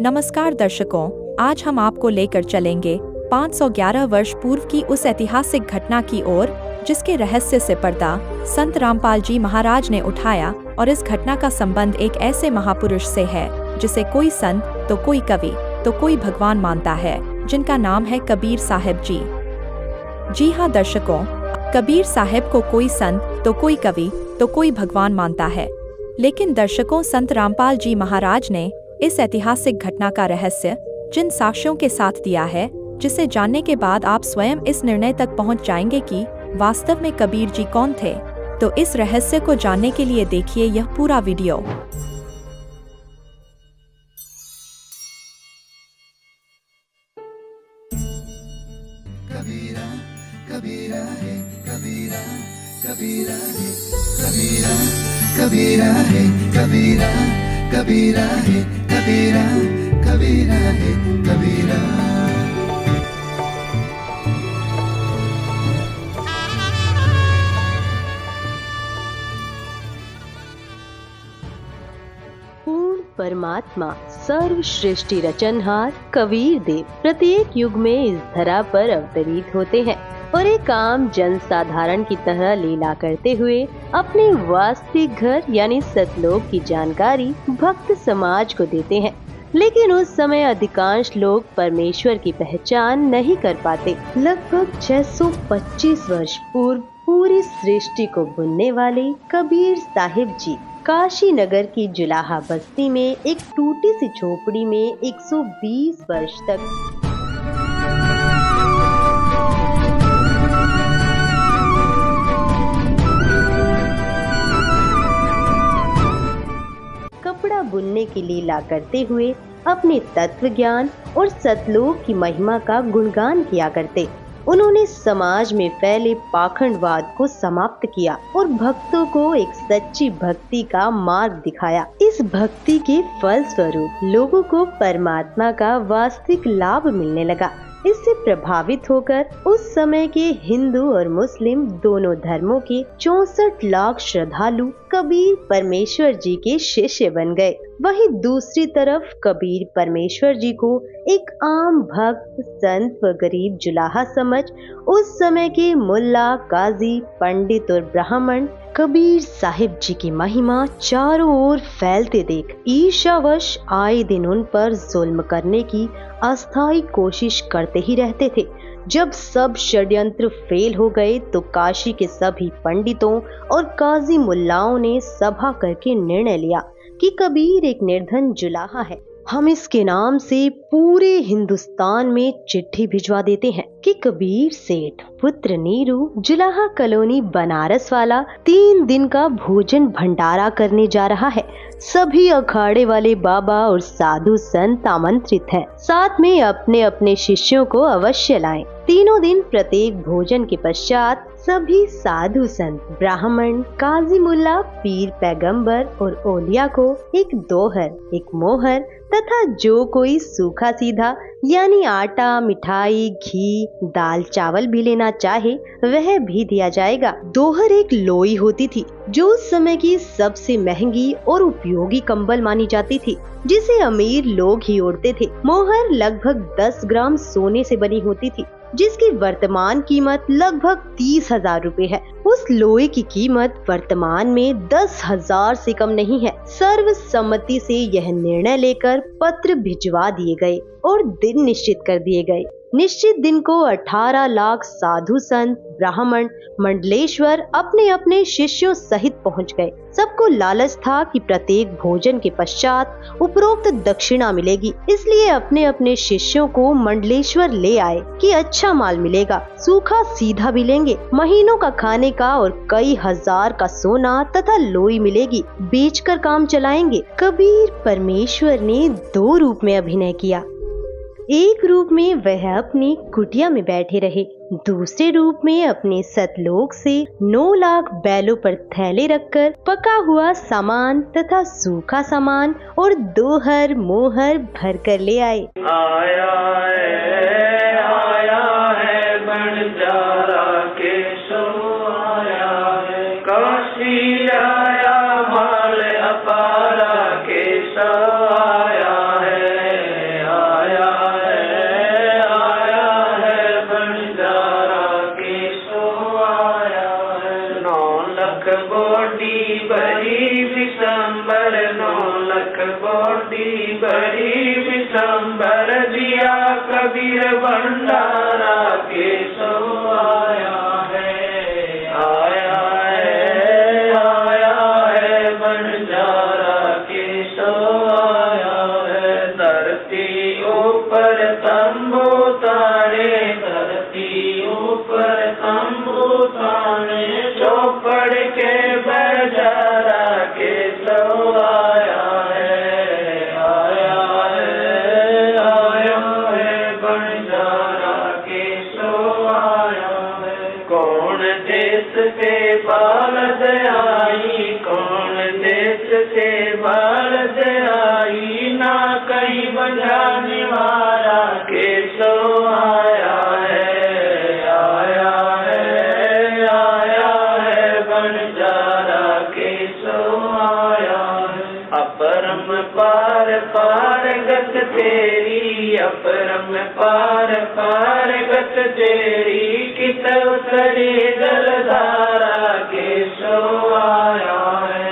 नमस्कार दर्शकों, आज हम आपको लेकर चलेंगे 511 वर्ष पूर्व की उस ऐतिहासिक घटना की ओर जिसके रहस्य से पर्दा संत रामपाल जी महाराज ने उठाया। और इस घटना का संबंध एक ऐसे महापुरुष से है जिसे कोई संत तो कोई कवि तो कोई भगवान मानता है, जिनका नाम है कबीर साहब जी। जी हाँ दर्शकों, कबीर साहब को कोई संत तो कोई कवि तो कोई भगवान मानता है, लेकिन दर्शकों संत रामपाल जी महाराज ने इस ऐतिहासिक घटना का रहस्य जिन साक्ष्यों के साथ दिया है, जिसे जानने के बाद आप स्वयं इस निर्णय तक पहुंच जाएंगे कि वास्तव में कबीर जी कौन थे। तो इस रहस्य को जानने के लिए देखिए यह पूरा वीडियो। कबीरा कबीरा है कबीरा कबीरा है कबीरा कबीरा है कबीरा कबीरा है कबीरा कबीरा है कबीरा। पूर्ण परमात्मा सर्वश्रेष्ठी रचनहार कबीर देव प्रत्येक युग में इस धरा पर अवतरित होते हैं और एक आम जन साधारण की तरह लीला करते हुए अपने वास्तविक घर यानी सतलोक की जानकारी भक्त समाज को देते हैं। लेकिन उस समय अधिकांश लोग परमेश्वर की पहचान नहीं कर पाते। लगभग 625 वर्ष पूर्व पूरी सृष्टि को बुनने वाले कबीर साहिब जी काशी नगर की जुलाहा बस्ती में एक टूटी सी झोपड़ी में 120 वर्ष तक कपड़ा बुनने की लीला करते हुए अपने तत्व ज्ञान और सतलोक की महिमा का गुणगान किया करते। उन्होंने समाज में फैले पाखंडवाद को समाप्त किया और भक्तों को एक सच्ची भक्ति का मार्ग दिखाया। इस भक्ति के फल स्वरूप लोगों को परमात्मा का वास्तविक लाभ मिलने लगा। इससे प्रभावित होकर उस समय के हिंदू और मुस्लिम दोनों धर्मों के 64 लाख श्रद्धालु कबीर परमेश्वर जी के शिष्य बन गए। वहीं दूसरी तरफ कबीर परमेश्वर जी को एक आम भक्त संत व गरीब जुलाहा समझ उस समय के मुल्ला काजी पंडित और ब्राह्मण कबीर साहिब जी की महिमा चारों ओर फैलते देख ईर्ष्यावश आए दिन उन पर जुल्म करने की अस्थायी कोशिश करते ही रहते थे। जब सब षड्यंत्र फेल हो गए तो काशी के सभी पंडितों और काजी मुल्लाओं ने सभा करके निर्णय लिया कि कबीर एक निर्धन जुलाहा है। हम इसके नाम से पूरे हिंदुस्तान में चिट्ठी भिजवा देते हैं कि कबीर सेठ पुत्र नीरू जुलाहा कॉलोनी बनारस वाला 3 दिन का भोजन भंडारा करने जा रहा है। सभी अखाड़े वाले बाबा और साधु संत आमंत्रित हैं। साथ में अपने अपने शिष्यों को अवश्य लाएं। तीनों दिन प्रत्येक भोजन के पश्चात सभी साधु संत ब्राह्मण काजी मुल्ला पीर पैगंबर और ओलिया को एक दोहर एक मोहर तथा जो कोई सूखा सीधा यानी आटा मिठाई घी दाल चावल भी लेना चाहे वह भी दिया जाएगा। दोहर एक लोई होती थी जो उस समय की सबसे महंगी और उपयोगी कंबल मानी जाती थी, जिसे अमीर लोग ही ओढ़ते थे। मोहर लगभग 10 ग्राम सोने से बनी होती थी, जिसकी वर्तमान कीमत लगभग 30,000 रुपए है। उस लोहे की कीमत वर्तमान में 10,000 से कम नहीं है। सर्वसम्मति से यह निर्णय लेकर पत्र भिजवा दिए गए और दिन निश्चित कर दिए गए। निश्चित दिन को 18 लाख साधु संत ब्राह्मण मंडलेश्वर अपने अपने शिष्यों सहित पहुंच गए। सबको लालच था कि प्रत्येक भोजन के पश्चात उपरोक्त दक्षिणा मिलेगी, इसलिए अपने अपने शिष्यों को मंडलेश्वर ले आए कि अच्छा माल मिलेगा, सूखा सीधा भी लेंगे, महीनों का खाने का और कई हजार का सोना तथा लोई मिलेगी, बेचकर काम चलाएंगे। कबीर परमेश्वर ने 2 रूप में अभिनय किया। एक रूप में वह अपनी कुटिया में बैठे रहे, दूसरे रूप में अपने सतलोक से 9 लाख बैलों पर थैले रखकर पका हुआ सामान तथा सूखा सामान और दोहर मोहर भर कर ले आए। आया है बंजारा केशव आया है, काशी आया माल अपारा केशव आया है। बोडी बड़ी विशंबर 9 लख बोडी बड़ी विशंबर दिया कबीर भंडारा के सो आया है बंजारा के सो आया है धरती ऊपर तंबू तारे धरती ऊपर तंबू तारे चौपड़ के बजारा के सो आया है बंजारा के सो आया है कौन देश से बालद आई कौन देश से बालद आई ना कहीं बजाने वाला के सो आया है बंजारा के सो आया है अपरम पार पार गत तेरी अपरम पार पार गत तेरी कित उतरी जलधारा के सो आया है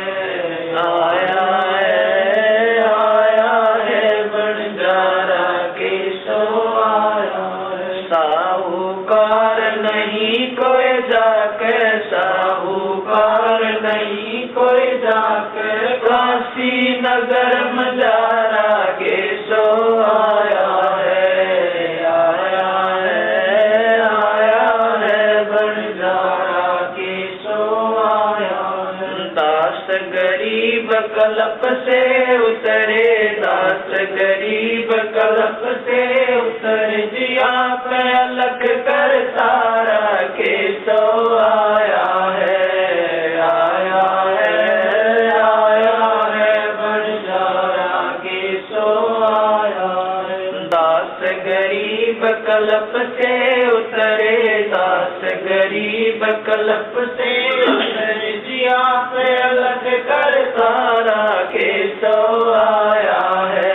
बंजारा के सो आया है साहूकार नहीं कोई जाके साहूकार नहीं कोई जाके काशी नगर मजारा के सो आया है बंजारा के सो आया है दास गरीब कल्प से उतरे दास गरीब कल्प से उतरे जिया पे अलग कर तारा के सो आया है बंजारा के सो आया है दास गरीब कल्प से उतरे दास गरीब कल्प से उतरे जिया पे अलग कर तारा के सो आया है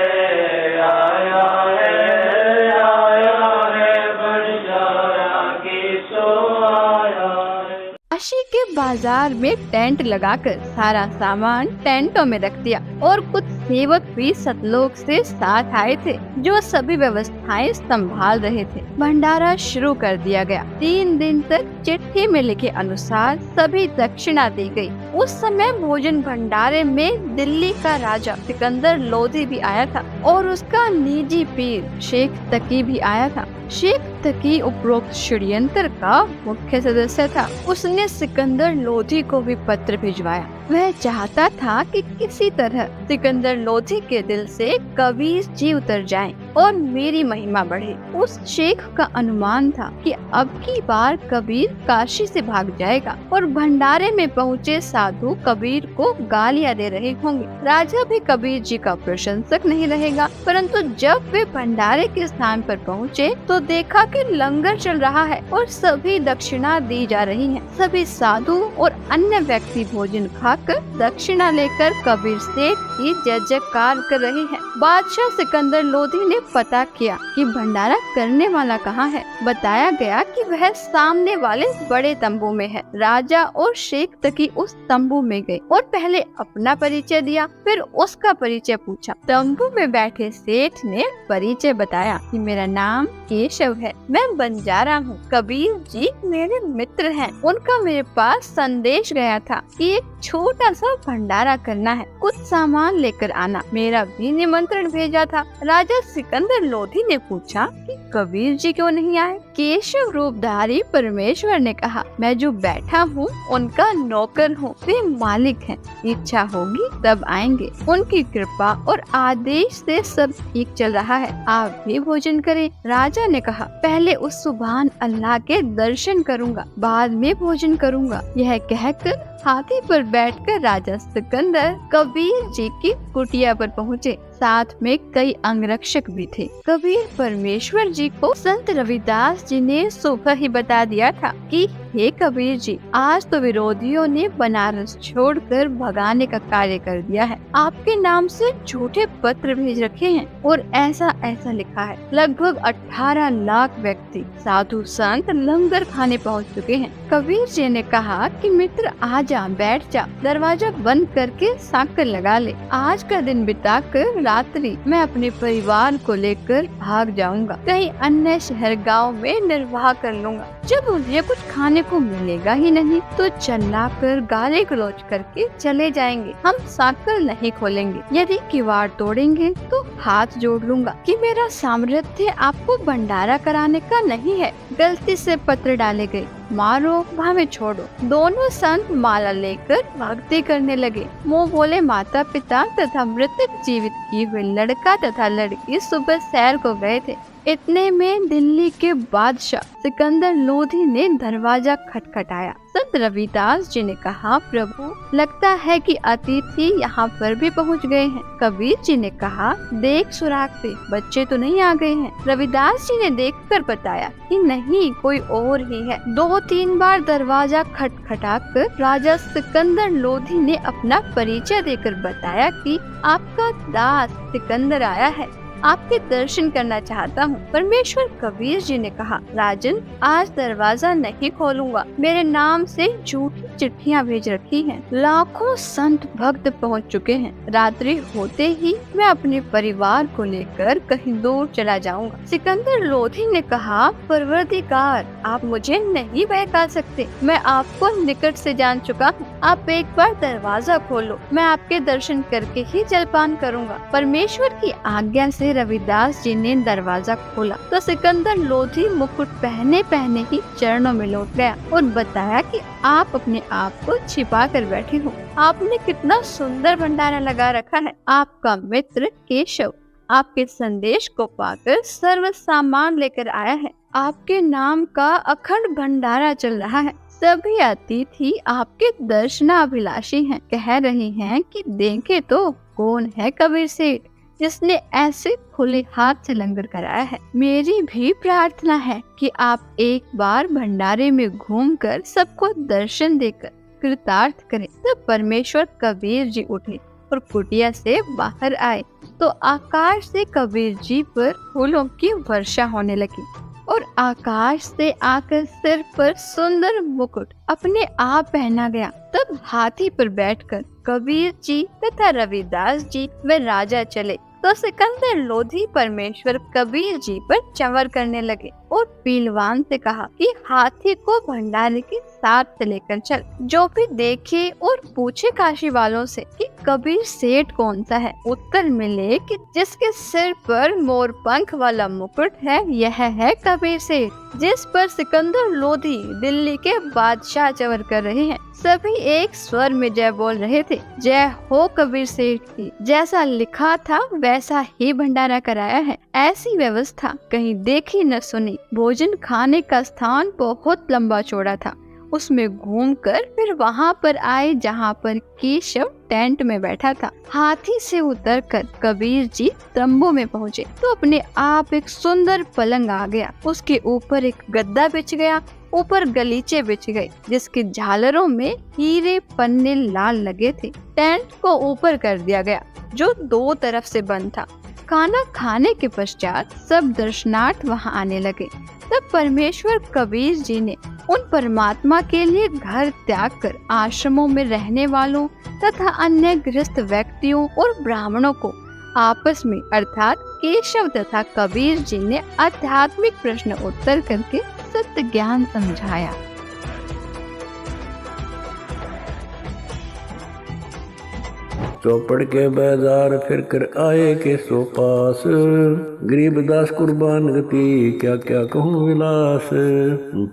बंजारा के सो आया है काशी के बाजार में टेंट लगाकर सारा सामान टेंटों में रख दिया और कुछ सेवक भी सतलोक से साथ आए थे जो सभी व्यवस्थाएं संभाल रहे थे। भंडारा शुरू कर दिया गया। 3 दिन तक चिट्ठी में लिखे अनुसार सभी दक्षिणा दी गई। उस समय भोजन भंडारे में दिल्ली का राजा सिकंदर लोधी भी आया था और उसका निजी पीर शेख तकी भी आया था। शेख तकी उपरोक्त षड्यंत्र का मुख्य सदस्य था। उसने सिकंदर लोधी को भी पत्र भिजवाया। वह चाहता था कि किसी तरह सिकंदर लोधी के दिल से कबीर जी उतर जाएं और मेरी महिमा बढ़े। उस शेख का अनुमान था कि अब की बार कबीर काशी से भाग जाएगा और भंडारे में पहुँचे साधु कबीर को गालियां दे रहे होंगे। राजा भी कबीर जी का प्रशंसक नहीं रहेगा। परंतु जब वे भंडारे के स्थान पर पहुँचे तो देखा कि लंगर चल रहा है और सभी दक्षिणा दी जा रही है। सभी साधु और अन्य व्यक्ति भोजन खाकर दक्षिणा लेकर कबीर सेठ की जय जयकार कर रहे हैं। बादशाह सिकंदर लोधी ने पता किया कि भंडारा करने वाला कहाँ है। बताया गया कि वह सामने वाले बड़े तंबू में है। राजा और शेख तकी उस तंबू में गए और पहले अपना परिचय दिया, फिर उसका परिचय पूछा। तंबू में बैठे सेठ ने परिचय बताया कि मेरा नाम केशव है, मैं बंजारा हूँ। कबीर जी मेरे मित्र हैं। उनका मेरे पास संदेश गया था कि एक छोटा सा भंडारा करना है, कुछ सामान लेकर आना। मेरा भी निमंत्रण भेजा था। राजा सिकंदर लोधी ने पूछा कि कबीर जी क्यों नहीं आए? केशव रूपधारी परमेश्वर ने कहा, मैं जो बैठा हूँ उनका नौकर हूँ, वे मालिक हैं। इच्छा होगी तब आएंगे। उनकी कृपा और आदेश से सब ठीक चल रहा है। आप भी भोजन करें। राजा ने कहा, पहले उस सुभान अल्लाह के दर्शन करूँगा, बाद में भोजन करूँगा। यह कहकर हाथी पर बैठकर राजा सिकंदर कबीर जी की कुटिया पर पहुँचे। साथ में कई अंगरक्षक भी थे। कबीर परमेश्वर जी को संत रविदास जी ने सुबह ही बता दिया था कि हे कबीर जी, आज तो विरोधियों ने बनारस छोड़कर भगाने का कार्य कर दिया है। आपके नाम से झूठे पत्र भेज रखे हैं और ऐसा ऐसा लिखा है। लगभग 18 लाख व्यक्ति, साधु संत लंगर खाने पहुंच चुके हैं। कबीर जी ने कहा कि मित्र आजा, बैठ जा, दरवाजा बंद करके साकर लगा ले। आज का दिन बिताकर रात्रि मैं अपने परिवार को लेकर भाग जाऊंगा, कहीं अन्य शहर गांव में निर्वाह कर लूंगा। जब उन्हें कुछ खाने को मिलेगा ही नहीं तो चिल्लाकर गाली गलौज करके चले जाएंगे। हम साकर नहीं खोलेंगे। यदि किवाड़ तोड़ेंगे तो हाथ जोड़ लूंगा कि मेरा सामर्थ्य आपको भंडारा कराने का नहीं है। गलती से पत्र डाले गए, मारो भावे छोड़ो। दोनों संत माला लेकर भक्ति करने लगे। मुँह बोले माता पिता तथा मृतक जीवित किए हुए लड़का तथा लड़की सुबह सैर को गए थे। इतने में दिल्ली के बादशाह सिकंदर लोधी ने दरवाजा खटखटाया। संत रविदास जी ने कहा, प्रभु लगता है कि अतिथि यहाँ पर भी पहुँच गए हैं। कबीर जी ने कहा, देख सुराग से, बच्चे तो नहीं आ गए हैं। रविदास जी ने देखकर बताया कि नहीं, कोई और ही है। 2-3 बार दरवाजा खटखटाकर राजा सिकंदर लोधी ने अपना परिचय देकर बताया कि आपका दास सिकंदर आया है, आपके दर्शन करना चाहता हूँ। परमेश्वर कबीर जी ने कहा, राजन आज दरवाजा नहीं खोलूंगा। मेरे नाम से झूठी चिट्ठियाँ भेज रखी हैं। लाखों संत भक्त पहुँच चुके हैं। रात्रि होते ही मैं अपने परिवार को लेकर कहीं दूर चला जाऊंगा। सिकंदर लोधी ने कहा, परवरदिगार आप मुझे नहीं बहका सकते। मैं आपको निकट से जान चुका हूँ। आप एक बार दरवाजा खोलो, मैं आपके दर्शन करके ही जलपान करूँगा। परमेश्वर की आज्ञा से रविदास जी ने दरवाजा खोला तो सिकंदर लोधी मुकुट पहने पहने ही चरणों में लौट गया और बताया कि आप अपने आप को छिपा कर बैठे हो। आपने कितना सुंदर भंडारा लगा रखा है। आपका मित्र केशव आपके संदेश को पाकर सर्व सामान लेकर आया है। आपके नाम का अखंड भंडारा चल रहा है। सभी अतिथि आपके दर्शनाभिलाषी हैं। कह रहे हैं कि देखे तो कौन है कबीर सेठ जिसने ऐसे खुले हाथ से लंगर कराया है। मेरी भी प्रार्थना है कि आप एक बार भंडारे में घूमकर सबको दर्शन देकर कृतार्थ करें। तब परमेश्वर कबीर जी उठे और कुटिया से बाहर आए तो आकाश से कबीर जी पर फूलों की वर्षा होने लगी और आकाश से आकर सिर पर सुंदर मुकुट अपने आप पहना गया। तब हाथी पर बैठकर कबीर जी तथा रविदास जी व राजा चले तो सिकंदर लोधी परमेश्वर कबीर जी पर चंवर करने लगे और पीलवान से कहा कि हाथी को भंडारे के साथ लेकर चल। जो भी देखे और पूछे काशी वालों से कि कबीर सेठ कौन सा है, उत्तर मिले कि जिसके सिर पर मोर पंख वाला मुकुट है यह है कबीर सेठ, जिस पर सिकंदर लोधी दिल्ली के बादशाह चंवर कर रहे हैं। सभी एक स्वर में जय बोल रहे थे। जय हो कबीर सेठ की। जैसा लिखा था वैसा ही भंडारा कराया है। ऐसी व्यवस्था कहीं देखी न सुनी। भोजन खाने का स्थान बहुत लंबा चौड़ा था। उसमें घूमकर फिर वहाँ पर आए जहाँ पर केशव टेंट में बैठा था। हाथी से उतरकर कबीर जी तंबू में पहुँचे तो अपने आप एक सुंदर पलंग आ गया। उसके ऊपर एक गद्दा बिछ गया, ऊपर गलीचे बिछ गए जिसके झालरों में हीरे पन्ने लाल लगे थे। टेंट को ऊपर कर दिया गया जो 2 तरफ से बंद था। खाना खाने के पश्चात सब दर्शनार्थ वहां आने लगे। तब परमेश्वर कबीर जी ने उन परमात्मा के लिए घर त्याग कर आश्रमों में रहने वालों तथा अन्य गृहस्थ व्यक्तियों और ब्राह्मणों को आपस में अर्थात केशव तथा कबीर जी ने आध्यात्मिक प्रश्न उत्तर करके सत्य ज्ञान समझाया। चौपड़ के बाजार फिर कर आए के सो पास, गरीबदास कुर्बान गति क्या क्या कहूँ विलास।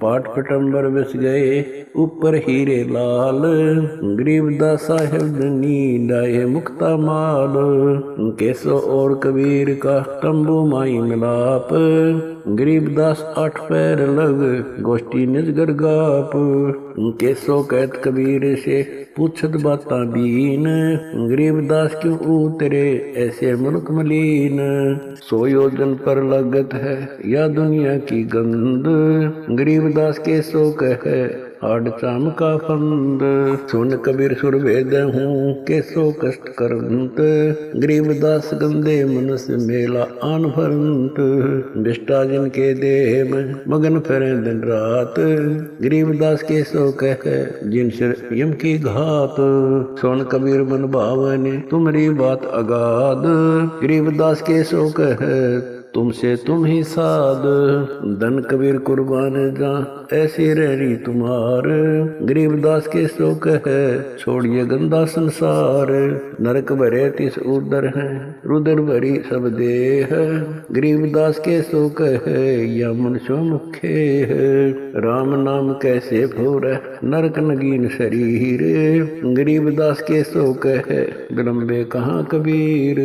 पाट पटंबर बस गए ऊपर हीरे लाल, गरीबदास साहेब धनी लाए मुक्ता माल। केसो और कबीर का तंबू माई मिलाप, गरीबदास 8 पैर लग गोष्ठी निजगर गाप। केसो कहत कबीर से पूछत बाता बीन, गरीबदास क्यों उतरे ऐसे मुल्क मलीन। 100 योजन पर लगत है या दुनिया की गंद, गरीबदास केसो कहे आड़ चाम का फंद। सुन कबीर सुर वेद हूँ कैसो कष्ट करंत। गरीबदास गंदे मन से मेला आन भरंत। विष्टा जिनके देह में मगन फिरे दिन रात। गरीबदास कैसो कह जिन सिर यम की घात। सुन कबीर मन भावने तुम्हारी बात अगाध। गरीबदास कैसो कह तुमसे तुम ही साध। धन कबीर कुर्बान जा ऐसी रहरी तुम्हार। गरीबदास के सो कह छोड़िए गंदा संसार। नरक भरे तिस उदर है रुदर भरी सब देह। गरीबदास के सो कह या मनुष्य मुखे है। राम नाम कैसे भोर नरक नगीन शरीर। गरीबदास के सो कह विलंबे कहाँ कबीर।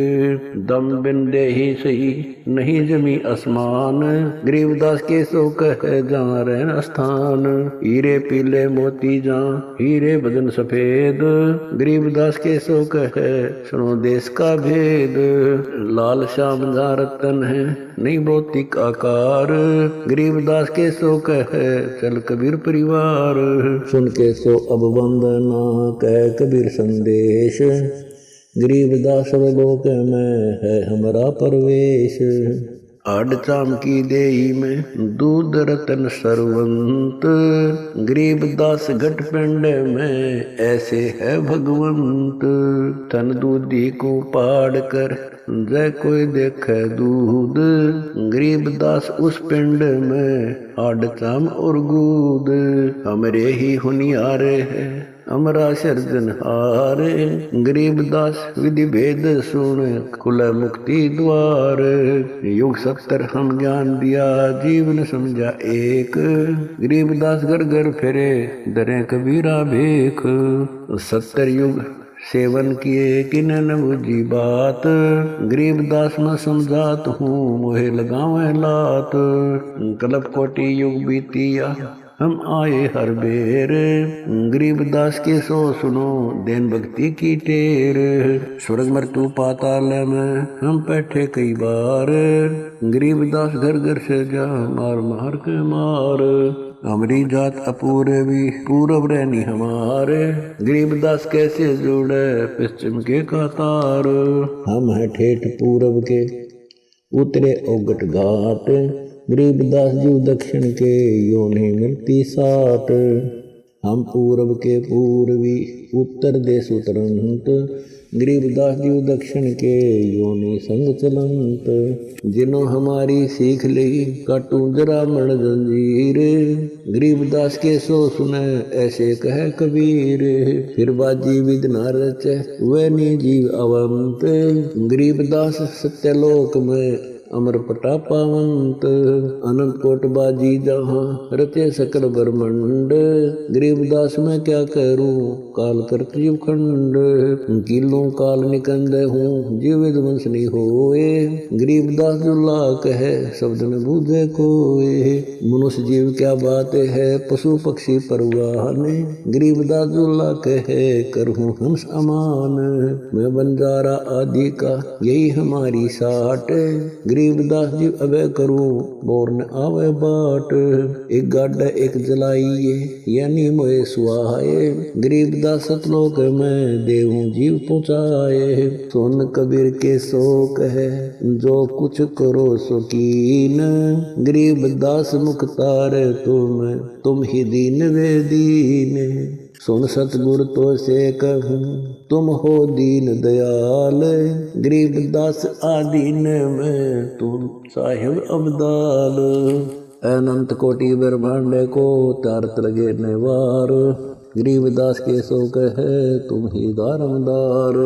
दम बिन दे ही सही नहीं जमी आसमान। गरीबदास के सो कह जहाँ रहन स्थान। हीरे पीले मोती जहाँ हीरे बदन सफेद। गरीबदास के सो कह सुनो देश का भेद। लाल श्याम जहाँ रतन है नहीं भौतिक आकार। गरीबदास के सो कह चल कबीर परिवार। सुन के सो अब वंदना कह कबीर संदेश। गरीबदास लोक में है हमारा परवेश। आड़ चाम की देही में दूध रतन सरवंत। गरीबदास घट पिंड में ऐसे है भगवंत। तन दूधी को पाड़ कर जय कोई देखे दूध। गरीबदास उस पिंड में आड़ चाम और गूद। हमरे ही हुनियारे है अमरा सर्जनहार। गरीबदास विधि भेद सुन खुल मुक्ति द्वार। युग 70 हम ज्ञान दिया जीवन समझा एक। गरीबदास घर घर फिरे दरे कबीरा भेख। 70 युग सेवन किए किन न बुझी बात। गरीबदास में समझात हूँ मोहे लगावे लात। कल्प कोटि युग बीतिया हम आए हर बेर। गरीबदास के सो सुनो देन भक्ति की टेर। स्वर्ग मृत्यु पाताल में हम बैठे कई बार। गरीबदास घर घर से जा मार मार के मार। हमारी जात अपूर्वी पूरब रहनी हमारे। गरीबदास कैसे जोड़े पश्चिम के कतार। हम है ठेठ पूरब के उतरे ओगट घाट। गरीबदास जी दक्षिण के यो नहीं मिलती साट। हम पूरब के पूर्वी उत्तर देश उतरंत। गरीबदास जी दक्षिण के यो नहीं संग चलंत। जिन्हों हमारी सीख ली काटू जरा मण जंजीर। गरीबदास के सो सुने ऐसे कह कबीर। फिर बाजी विद न रचे वह नी जीव अवंत। गरीबदास सत्यलोक में अमर पटा पावंत। अनंत कोट बाजी जहाँ रचे सकल ब्रह्मंड। गरीबदास मैं क्या करूं काल कर जीव खंड। किलों काल निकंद हूँ जीव विध्वंस नहीं होए। गरीबदास जुल्ला कहे शब्द न बूझे कोए। मनुष्य जीव क्या बात है पशु पक्षी परवाने। गरीबदास जुल्ला कहे करहूँ हंस अमान। मैं बंजारा आदि का यही हमारी साट। गरीबदास जी अबे करूं बोर न आवे बाट। एक गाड़ा एक जलाइए यानी मोए सुहाए। गरीबदास सतलोक में देहूं जीव पहुँचाए। सुन कबीर के शोक है जो कुछ करो सो कीन। गरीबदास मुख्तार तुम ही दीन वे दीन। सुन सतगुर तो से कहूँ तुम हो दीन दयाल। गरीबदास आदीन में तुम साहिब अब्दाल। अनंत कोटि ब्रह्मांड को तारत लगे नेवार। गरीबदास के सो कहे तुम ही दारमदार।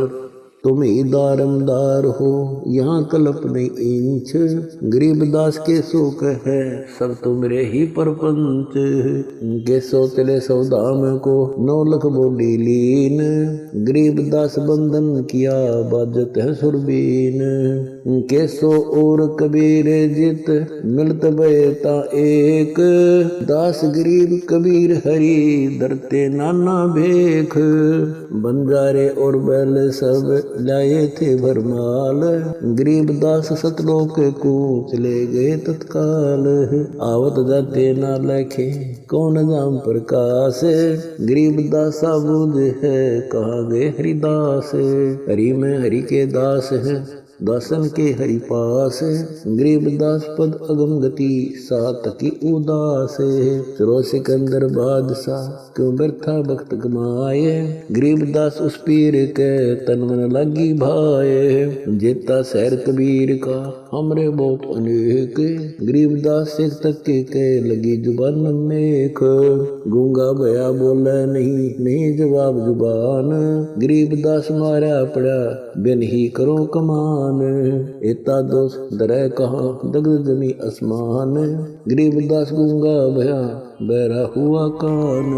तुम ही दारमदार हो यहाँ कल्प नहीं इंच। गरीबदास के सो कहे सब तुमरे ही परपंच। के सो चले सौदाम को 9 लाख बोली लीन। गरीबदास बंधन किया बाजत है सुरबीन। के सो और कबीर जित मिलत बेता एक। दास गरीब कबीर हरि दरते नाना भेख। बंजारे और बैल सब लाए थे भरमाल, गरीबदास सतलोक को चले गए तत्काल। आवत जाते ना लखे कौन जाम प्रकाश, गरीबदास बूझ है कहाँ गए हरिदास। हरि में हरि के दास है दासन के हरि पास, गरीबदास पद अगम गति सात की उदास। चलो सिकंदर बादशाह क्यों व्यर्था वक्त कमाए, गरीबदास उस पीर के तन मन लगी भाए। जेता शहर कबीर का हमरे बहुत अनेक, गरीबदास से तक के लगी जुबान नेक। गूंगा भया बोले नहीं जवाब जुबान, गरीबदास मारा पड़ा बिन ही करो कमान। एता दोष दरे कहा दग्ध जमी आसमान, गरीबदास गूंगा भया बहरा हुआ कान।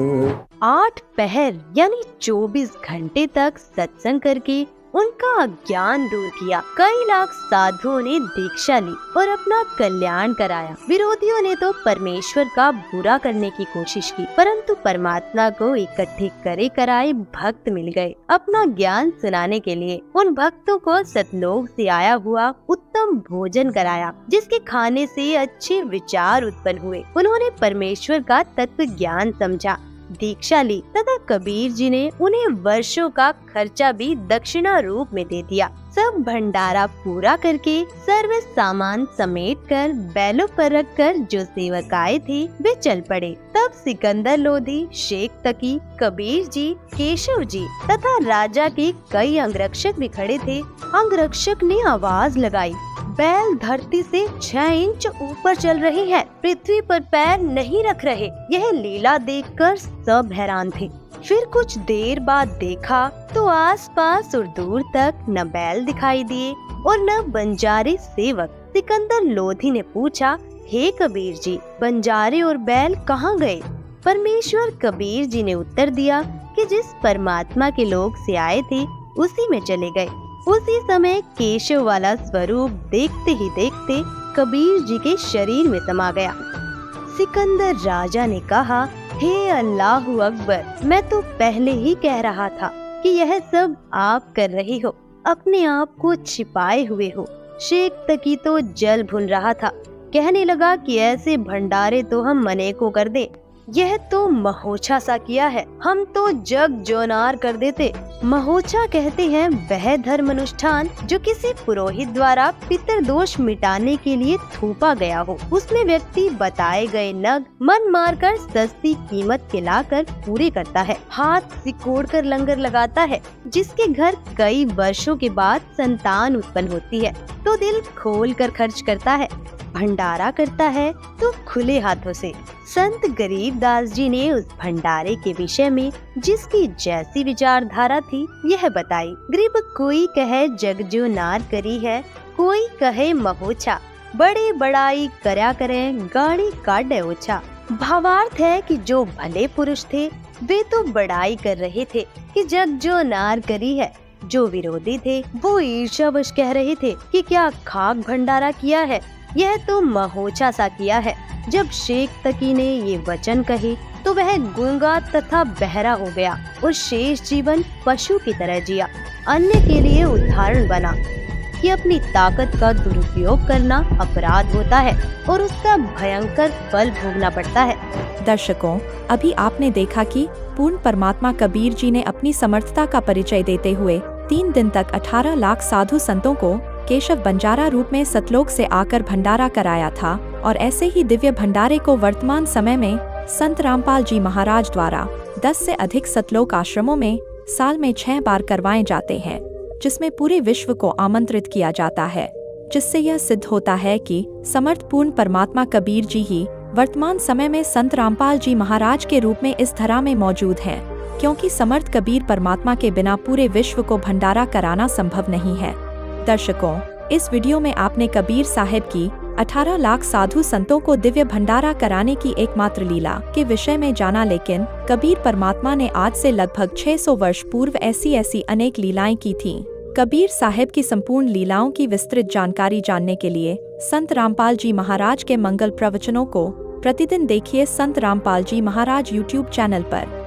8 पहर यानी 24 घंटे तक सत्संग करके उनका अज्ञान दूर किया। कई लाख साधुओं ने दीक्षा ली और अपना कल्याण कराया। विरोधियों ने तो परमेश्वर का बुरा करने की कोशिश की, परंतु परमात्मा को इकट्ठे करे कराए भक्त मिल गए अपना ज्ञान सुनाने के लिए। उन भक्तों को सतलोक से आया हुआ उत्तम भोजन कराया, जिसके खाने से अच्छे विचार उत्पन्न हुए। उन्होंने परमेश्वर का तत्व ज्ञान समझा, दीक्षा ली तथा कबीर जी ने उन्हें वर्षों का खर्चा भी दक्षिणा रूप में दे दिया। सब भंडारा पूरा करके सर्व सामान समेट कर बैलों पर रखकर जो सेवक आए थे वे चल पड़े। तब सिकंदर लोधी, शेख तकी, कबीर जी, केशव जी तथा राजा के कई अंगरक्षक भी खड़े थे। अंगरक्षक ने आवाज लगाई, बैल धरती से 6 इंच ऊपर चल रहे हैं, पृथ्वी पर पैर नहीं रख रहे। यह लीला देखकर सब हैरान थे। फिर कुछ देर बाद देखा तो आसपास और दूर तक न बैल दिखाई दिए और न बंजारे सेवक। सिकंदर लोधी ने पूछा, हे कबीर जी, बंजारे और बैल कहाँ गए? परमेश्वर कबीर जी ने उत्तर दिया कि जिस परमात्मा के लोक से आए थे उसी में चले गए। उसी समय केशव वाला स्वरूप देखते ही देखते कबीर जी के शरीर में समा गया। सिकंदर राजा ने कहा, हे अल्लाहु अकबर, मैं तो पहले ही कह रहा था कि यह सब आप कर रहे हो, अपने आप को छिपाए हुए हो। शेख तकी तो जल भुन रहा था, कहने लगा कि ऐसे भंडारे तो हम मने को कर दे, यह तो महोछा सा किया है, हम तो जग जोनार कर देते। महोछा कहते हैं वह धर्म अनुष्ठान जो किसी पुरोहित द्वारा पितृदोष मिटाने के लिए थोपा गया हो। उसमें व्यक्ति बताए गए नग मन मारकर सस्ती कीमत के लाकर पूरे करता है, हाथ सिकोड़ कर लंगर लगाता है। जिसके घर कई वर्षों के बाद संतान उत्पन्न होती है तो दिल खोल कर खर्च करता है, भंडारा करता है तो खुले हाथों से। संत गरीबदास जी ने उस भंडारे के विषय में जिसकी जैसी विचारधारा थी यह बताई। गरीब कोई कहे जग जो नार करी है, कोई कहे महोछा, बड़े बड़ाई करया करें गाड़ी काटे ओछा। भावार्थ है कि जो भले पुरुष थे वे तो बड़ाई कर रहे थे कि जग जो नार करी है, जो विरोधी थे वो ईर्ष्यावश कह रहे थे कि क्या खाक भंडारा किया है, यह तो महोछा सा किया है। जब शेख तकी ने ये वचन कहे तो वह गूंगा तथा बहरा हो गया और शेष जीवन पशु की तरह जिया। अन्य के लिए उदाहरण बना कि अपनी ताकत का दुरुपयोग करना अपराध होता है और उसका भयंकर फल भोगना पड़ता है। दर्शकों, अभी आपने देखा कि पूर्ण परमात्मा कबीर जी ने अपनी समर्थता का परिचय देते हुए 3 दिन तक 18 लाख साधु संतों को केशव बंजारा रूप में सतलोक से आकर भंडारा कराया था। और ऐसे ही दिव्य भंडारे को वर्तमान समय में संत रामपाल जी महाराज द्वारा 10 से अधिक सतलोक आश्रमों में साल में 6 बार करवाए जाते हैं, जिसमें पूरे विश्व को आमंत्रित किया जाता है, जिससे यह सिद्ध होता है कि समर्थ पूर्ण परमात्मा कबीर जी ही वर्तमान समय में संत रामपाल जी महाराज के रूप में इस धरा में मौजूद हैं, क्योंकि समर्थ कबीर परमात्मा के बिना पूरे विश्व को भंडारा कराना संभव नहीं है। दर्शकों, इस वीडियो में आपने कबीर साहिब की 18 लाख साधु संतों को दिव्य भंडारा कराने की एकमात्र लीला के विषय में जाना, लेकिन कबीर परमात्मा ने आज से लगभग 600 वर्ष पूर्व ऐसी अनेक लीलाएं की थीं। कबीर साहिब की संपूर्ण लीलाओं की विस्तृत जानकारी जानने के लिए संत रामपाल जी महाराज के मंगल प्रवचनों को प्रतिदिन देखिए संत रामपाल जी महाराज YouTube चैनल पर।